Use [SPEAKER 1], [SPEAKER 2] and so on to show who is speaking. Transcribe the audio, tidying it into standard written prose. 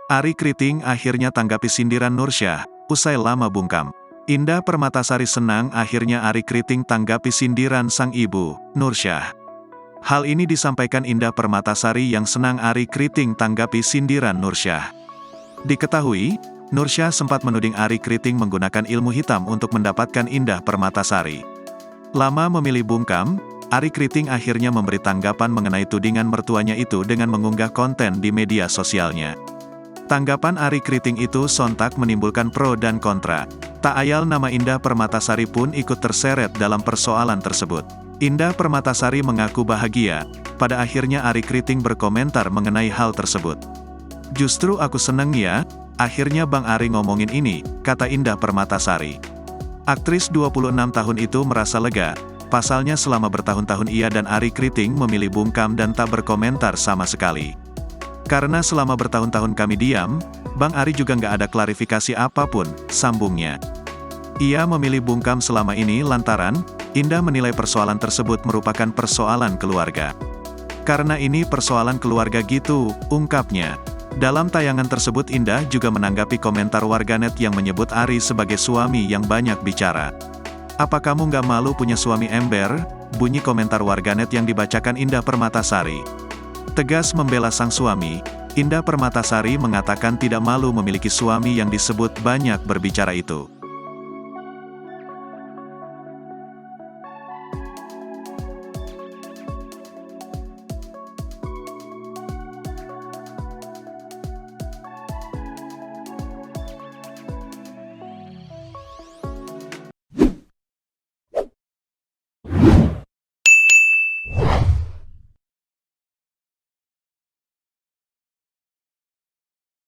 [SPEAKER 1] Arie Kriting akhirnya tanggapi sindiran Nursyah, usai lama bungkam. Indah Permatasari senang akhirnya Arie Kriting tanggapi sindiran sang ibu, Nursyah. Hal ini disampaikan Indah Permatasari yang senang Arie Kriting tanggapi sindiran Nursyah. Diketahui, Nursyah sempat menuding Arie Kriting menggunakan ilmu hitam untuk mendapatkan Indah Permatasari. Lama memilih bungkam, Arie Kriting akhirnya memberi tanggapan mengenai tudingan mertuanya itu dengan mengunggah konten di media sosialnya. Tanggapan Arie Kriting itu sontak menimbulkan pro dan kontra. Tak ayal nama Indah Permatasari pun ikut terseret dalam persoalan tersebut. Indah Permatasari mengaku bahagia, pada akhirnya Arie Kriting berkomentar mengenai hal tersebut. "Justru aku seneng ya, akhirnya Bang Arie ngomongin ini," kata Indah Permatasari. Aktris 26 tahun itu merasa lega. Pasalnya selama bertahun-tahun ia dan Arie Kriting memilih bungkam dan tak berkomentar sama sekali. "Karena selama bertahun-tahun kami diam, Bang Arie juga nggak ada klarifikasi apapun," sambungnya. Ia memilih bungkam selama ini lantaran, Indah menilai persoalan tersebut merupakan persoalan keluarga. "Karena ini persoalan keluarga gitu," ungkapnya. Dalam tayangan tersebut Indah juga menanggapi komentar warganet yang menyebut Arie sebagai suami yang banyak bicara. "Apa kamu nggak malu punya suami ember?" bunyi komentar warganet yang dibacakan Indah Permatasari. Tegas membela sang suami, Indah Permatasari mengatakan tidak malu memiliki suami yang disebut banyak berbicara itu.